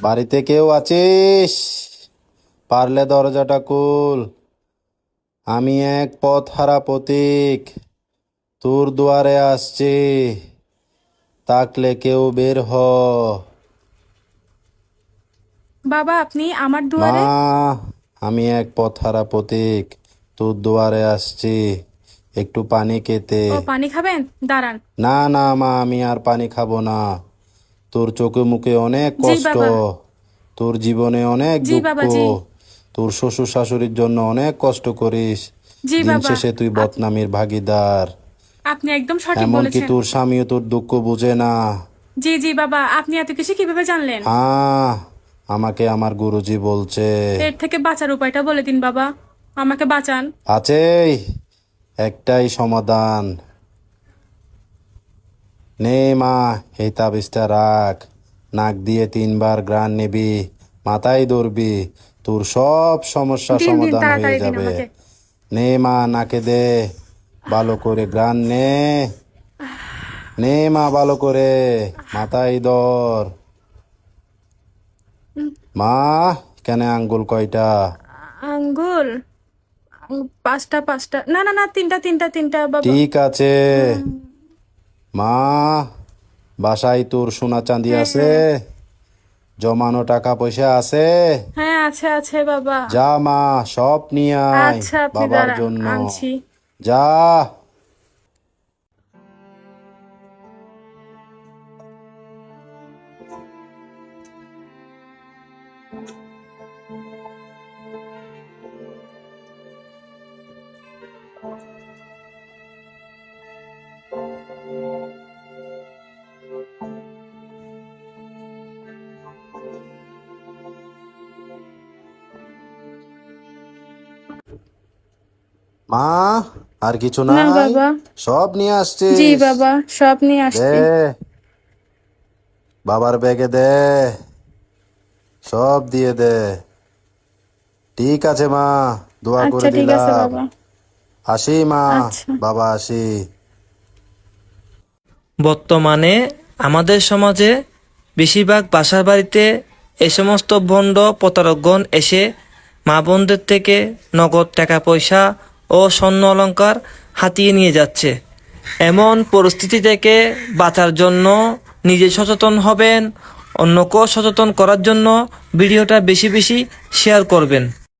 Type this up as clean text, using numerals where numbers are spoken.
বাড়িতে কেউ আছিস? পারলে দরজাটা খুল। আমি এক পথহারা পথিক, তোর দুয়ারে আসছি। তাকলে কেউ বের হ। বাবা, আপনি আমার মা, দুয়ারে? আমি এক পথহারা পথিক, তোর দুয়ারে আসছি। একটু পানি খেতে। ও, পানি খাবেন? দাঁড়ান। না না মা, আমি আর পানি খাবো না। তোর চোখে মুখে অনেক জি কষ্ট, বাবা। তোর জীবনে অনেক জি দুঃখ। বাবা, জি। তোর শ্বশুর শাশুড়ির জন্য অনেক কষ্ট করিস। জি দিন বাবা। শেষে তুই বদনামির ভাগীদার। আপনি একদম সঠিক এমনকি বলেছেন। তোর স্বামীও তোর দুঃখ বুঝে না। জি জি বাবা, আপনি এত কিছু কিভাবে জানলেন? হ্যাঁ, আমাকে আমার গুরুজি বলছে। এর থেকে বাঁচার উপায়টা বলে দিন বাবা, আমাকে বাঁচান। আছেই একটাই সমাধান। নে মা, এই তাবিজটা রাখ। নাক দিয়ে 3 বার ঘ্রাণ নিবি, মাথায় ধরবি, তোর সব সমস্যা দিন দিন, সমাধান হয়ে তাড়াতাড়ি দিন যাবে। আমাকে। নে মা, নাকে দে, ভালো করে ঘ্রাণ নে। নে মা, ভালো করে মাথায় ধর। মা, কেন আঙ্গুল কয়টা? আঙ্গুল? পাঁচটা পাঁচটা, না না না, তিনটা তিনটা তিনটা বাবা। ঠিক আছে মা। বাসায় তোর সোনা চাঁদি হ্যাঁ আছে? হ্যাঁ জমানো টাকা পয়সা আছে? হ্যাঁ, আছে আছে বাবা। যা মা, সব নিয়ে আয় আচ্ছা, আপনি বাবার দাঁড়ান, জন্য। আনছি। যা। মা, আর কিছু না নাই? বাবা। সব নিয়ে জি আসছিস? বাবা, সব নিয়ে দে, আসছি। বাবার ব্যাগে দে, সব দিয়ে দে। ঠিক আছে মা, দোয়া আচ্ছা, করে ঠিক আছে দিলাম। বাবা। আসি মা, আচ্ছা। বাবা আসি। বর্তমানে আমাদের সমাজে বেশিরভাগ বাসার বাড়িতে এই সমস্ত ভণ্ড প্রতারকগণ এসে মা বোনদের থেকে নগদ টাকা পয়সা ও স্বর্ণ অলংকার হাতিয়ে নিয়ে যাচ্ছে। এমন পরিস্থিতি থেকে বাঁচার জন্য নিজে সচেতন হবেন, অন্যকেও সচেতন করার জন্য ভিডিওটা বেশি বেশি শেয়ার করবেন।